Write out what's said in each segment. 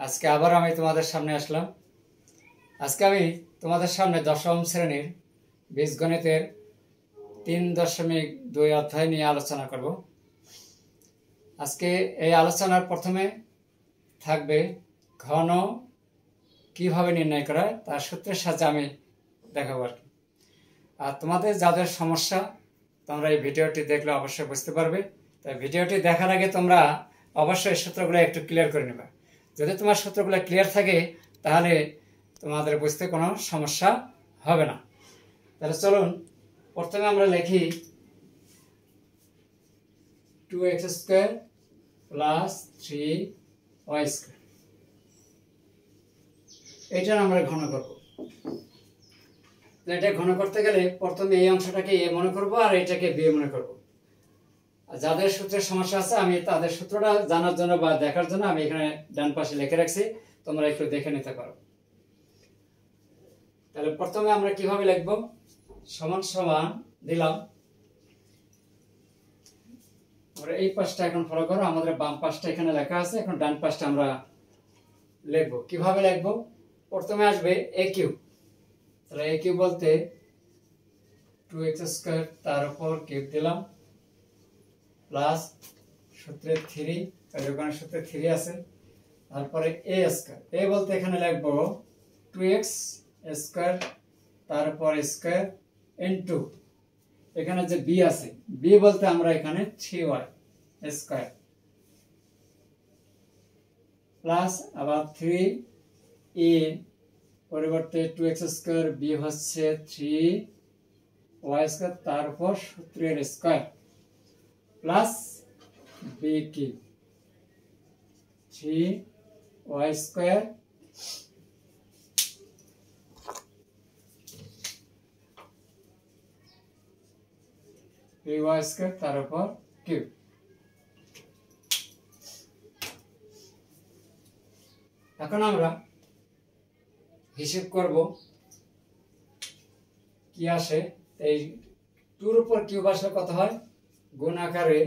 আজকে আবার আমি তোমাদের সামনে আসলাম। আজকে আমি তোমাদের সামনে দশম শ্রেণীর বীজগণিতের 3.2 অধ্যায় নিয়ে আলোচনা করব। আজকে এই আলোচনার প্রথমে থাকবে ঘন কিভাবে নির্ণয় করা হয় তার সূত্রের সাহায্যে আমি দেখাবো আর কি। আর তোমাদের যাদের সমস্যা তোমরা এই ভিডিওটি দেখলে অবশ্যই বুঝতে পারবে। তাই ভিডিওটি দেখার আগে তোমরা অবশ্যই সূত্রগুলো একটু ক্লিয়ার করে নেবে। যদি তোমার সূত্রগুলো ক্লিয়ার থাকে তাহলে তোমাদের বুঝতে কোনো সমস্যা হবে না। তাহলে চলুন প্রথমে আমরা লিখি 2x² + 3y²। এটা আমরা ঘন করব। এটা ঘন করতে গেলে প্রথমে এই অংশটাকে a মনে করব আর এটাকে b মনে করব। যাদের সূত্রের সমস্যা আছে আমি তাদের সূত্রটা জানার জন্য বা দেখার জন্য আমি এখানে ডান পাশে লিখে রাখছি, তোমরা একটু দেখে নিতে পারো। তাহলে প্রথমে আমরা কিভাবে লিখব, সমান সমান দিলাম। আমরা এই পাশটা এখন ফলো করো, আমাদের বাম পাশটা এখানে লেখা আছে, এখন ডান পাশটা আমরা লিখব। কিভাবে লিখব, প্রথমে আসবে a3। তাহলে a3 বলতে 2x² তার উপর কিউব দিলাম প্লাস সূত্রে 3, ওখানে সূত্রে 3 আছে, তারপরে a² a বলতে এখানে লিখব 2x² তার উপর স্কয়ার ইনটু এখানে যে b আছে b বলতে আমরা এখানে 3y² প্লাস আবার 3a পরিবর্তে 2x² b হচ্ছে 3y² তার উপর সূত্রের স্কয়ার প্লাস b কি 3y² y² তার উপর কিউব। এখন আমরা হিসাব করব কি আসে। এই 2 এর উপর কিউব আসলে কত হয়, গুণ আকারে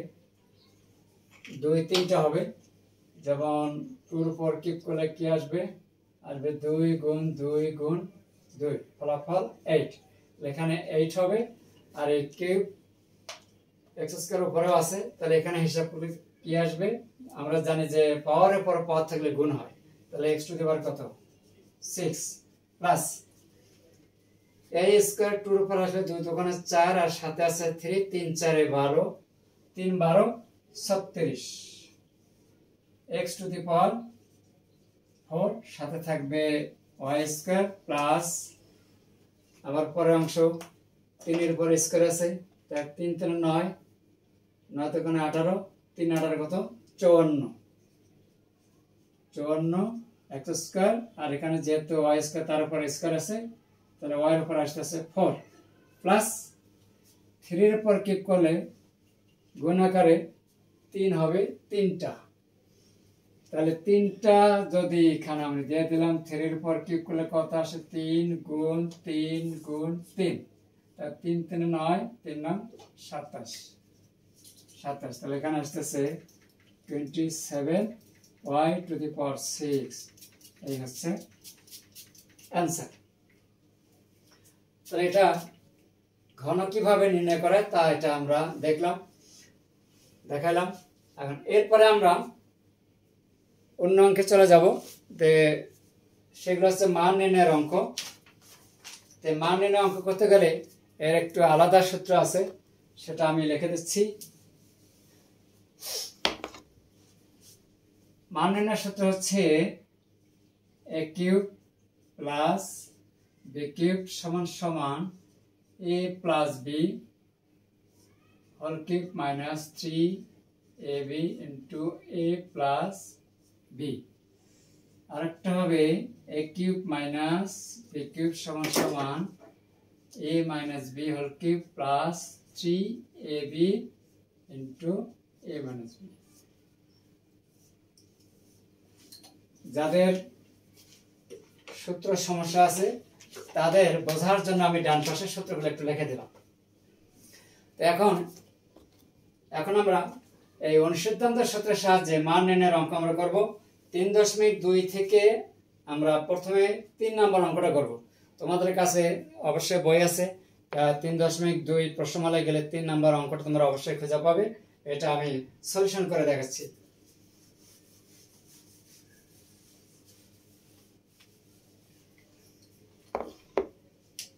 2-3টা হবে। যেমন 2 এর উপর কিউব করলে কি আসবে, আসবে 2 গুণ 2 গুণ 2, ফলাফল 8। এখানে 8 হবে। আর এই কিউব x² উপরেও আছে, তাহলে এখানে হিসাব করলে কি আসবে, আমরা জানি যে পাওয়ারের পর পাওয়ার থাকলে গুণ হয়, তাহলে x টু দি পাওয়ার কত 6 প্লাস a² 2 এর উপর আসবে 2 দোকানে 4 আর সাথে আছে 3, 3 4 12, 3 12 36, x টু দি পাওয়ার 4 সাথে থাকবে y² প্লাস আবার পরের অংশ 3 এর উপর স্কয়ার আছে, তাই 3 3 9, 9 দোকানে 18, 3 18 কত 54, 54 x² আর এখানে যেহেতু y² তার উপর স্কয়ার আছে তাহলে y এর উপর আসছে 4 প্লাস 3 এর উপর কিউব করলে গুণ আকারে 3 হবে 3টা। তাহলে 3টা যদি এখানে আমরা দিয়ে দিলাম, 3 এর উপর কিউব করলে কত আসে 3 গুণ 3 গুণ 3, তা 3 3 9, 3 9 27, তাহলে এখানে আসতেছে 27y টু দি পাওয়ার 6। এই হচ্ছে অ্যান্সার। তাহলে এটা ঘন কিভাবে নির্ণয় করে তা এটা আমরা দেখাইলাম। এখন এরপরে আমরা অন্য অঙ্কে চলে যাব। সেগুলো হচ্ছে মান নির্ণয়ের অঙ্ক। মান নির্ণয় অঙ্ক করতে গেলে এর একটু আলাদা সূত্র আছে, সেটা আমি লিখে দিচ্ছি। মান নির্ণয়ের সূত্র হচ্ছে a³ প্লাস b³ সমান সমান a plus b whole cube minus 3ab into a plus b। আরেকটা হবে a³ মাইনাস b³ সমান সমান a minus b whole cube plus 3ab into a minus b। যাদের সূত্র সমস্যা আছে তাদের বোঝার জন্য আমি ডান পাশের সূত্রগুলো একটু লিখে দিলাম। এখন আমরা এই অনুসিদ্ধান্ত সূত্রের সাহায্যে মান নির্ণয়ের অঙ্ক আমরা করব। 3.2 থেকে আমরা প্রথমে 3 নম্বর অঙ্কটা করব। তোমাদের কাছে অবশ্যই বই আছে, 3.2 প্রশ্নমালায় গেলে 3 নম্বর অঙ্কটা তোমরা অবশ্যই খুঁজে পাবে। এটা আমি সলিউশন করে দেখাচ্ছি।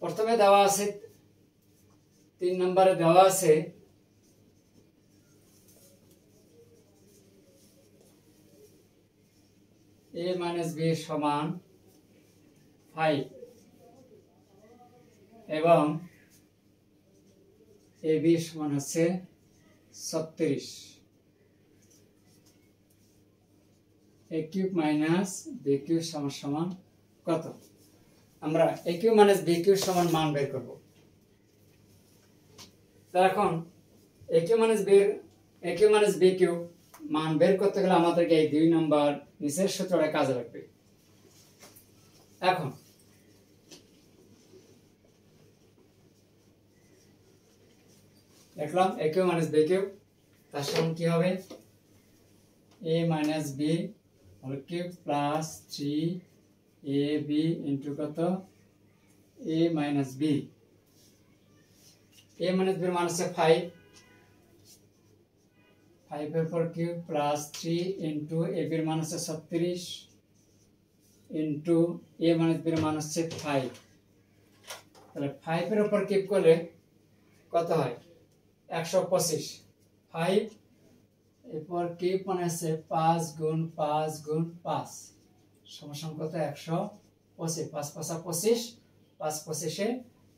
প্রথমে দেওয়া আছে 3 নম্বরে দেওয়া আছে a minus b সমান 5 এবং ab সমান হচ্ছে 36। a cube minus b cube সমান সমান কত? আমরা a cube minus b cube সমান মান বের করব। তো এখন a cube minus b cube মান বের করতে গেলে আমাদেরকে এই 2 নম্বর নিচের সূত্রটা কাজে লাগবে। এখন দেখলাম a cube minus b cube, তার সমান কি হবে? a minus b whole cube plus 3ab into কত? a minus b। a minus b এর মান হচ্ছে 5, 5 এর পর কিউব প্লাস 3 ইনটু ab এর মান হচ্ছে 36 ইনটু a মাইনাস b এর মান হচ্ছে 5। তাহলে 5 এর উপর কিউব করলে কত হয়? 125। 5 এরপর কিউব মানে হচ্ছে 5 গুণ 5 গুণ 5 সমান কত? 125। 5 5 25, 5 25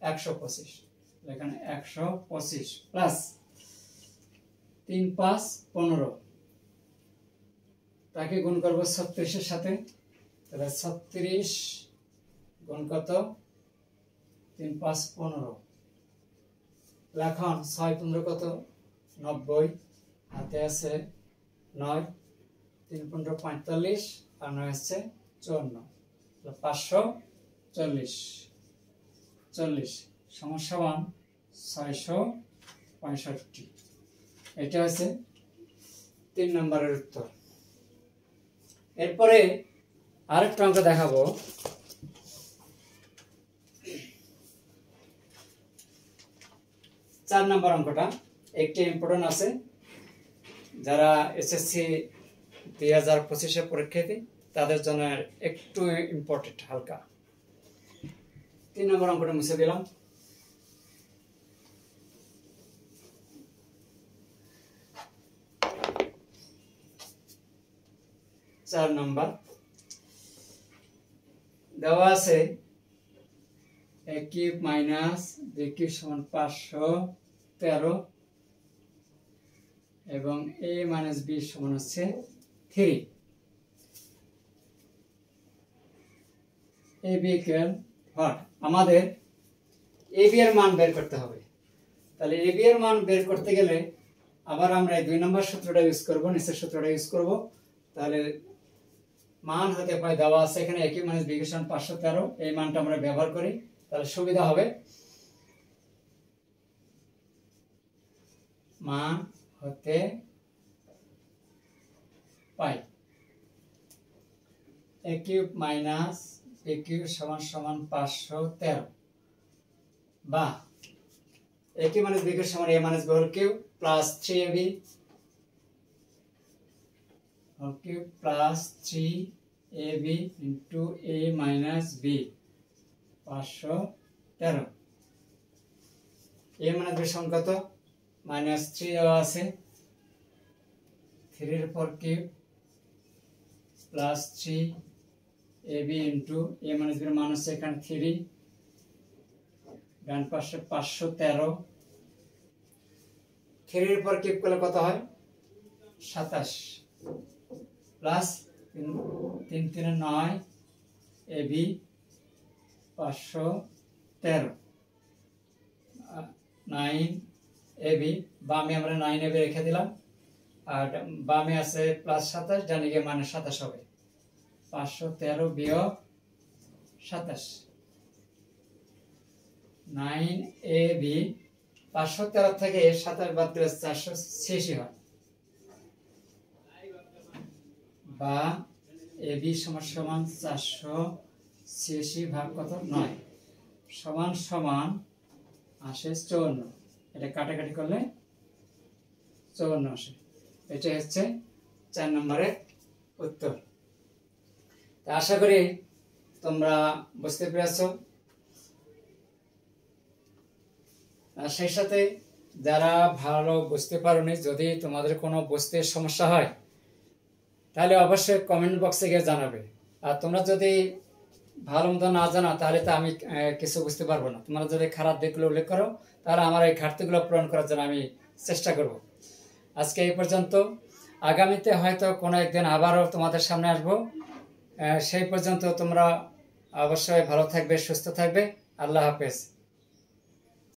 125। এখানে 125 প্লাস 3 5 15, তাকে গুণ করব 36 এর সাথে। তাহলে 36 গুণ কত? 3 5 15। এখন 6 15 কত? 90, হাতে আছে 9, 3 15 45 আর 9 হচ্ছে 54। 540 40 সমান সমান 665। এটা হচ্ছে 3 নম্বরের উত্তর। এরপরে আরেকটা অঙ্ক দেখাবো। চার নম্বর অঙ্কটা একটি ইম্পর্টেন্ট আছে, যারা এসএসসি 2025 পরীক্ষার্থী তাদের জন্য একটু ইম্পর্টেন্ট, হালকা। 3 নম্বর অঙ্কটা মুছে দিলাম। চার নম্বর দেওয়া আছে a cube minus b cube সমান 513 এবং a মাইনাস b সমান হচ্ছে 3। ab equal what? আমাদের ab এর মান বের করতে হবে। তাহলে ab এর মান বের করতে গেলে আবার আমরা এই 2 নম্বর সূত্রটা ইউজ করব, নিচের সূত্রটা ইউজ করব। তাহলে মান হতে পারে দেওয়া আছে এখানে a cube minus b cube সমান 513, এই মানটা আমরা ব্যবহার করি, তাহলে সুবিধা হবে। মান হতে পাই a cube minus b cube সমান সমান 513 বা a cube minus b cube সমান a minus b whole cube plus 3ab whole cube plus 3ab into a minus b 513। a minus b সমান কত? মাইনাস 3 দেওয়া আছে, 3 এর পর cube plus 3ab into a minus b এর মান হচ্ছে এখানে 3, ডান পাশে 513। 3 এর পর কিউব করলে কত হয়? 27 প্লাস 3 3 9 ab 513 9 ab, বামে আমরা 9 ab রেখে দিলাম, আর বামে আছে প্লাস 27, ডানে গিয়ে মানে 27 হবে। 513 বিয়োগ 27, 9ab 513 থেকে 27 বাদ দিলে 486 হয়, বা AB সমান সমান 486 ভাগ কত 9 সমান সমান আসে 54। এটা কাটাকাটি করলে 54 আসে। এটা হচ্ছে 4 নম্বরের উত্তর। তা আশা করি তোমরা বুঝতে পেরেছো। আর সেই সাথে যারা ভালো বুঝতে পারোনি, যদি তোমাদের কোনো বুঝতে সমস্যা হয় তাহলে অবশ্যই কমেন্ট বক্সে গিয়ে জানাবে। আর তোমরা যদি ভালো মতো না জানো তাহলে তো আমি কিছু বুঝতে পারবো না। তোমরা যদি খারাপ দিকগুলো উল্লেখ করো তাহলে আমার এই ঘাটতিগুলো পূরণ করার জন্য আমি চেষ্টা করব। আজকে এই পর্যন্ত। আগামীতে হয়তো কোনো একদিন আবারও তোমাদের সামনে আসবো। সেই পর্যন্ত তোমরা অবশ্যই ভালো থাকবে, সুস্থ থাকবে। আল্লাহ হাফেজ।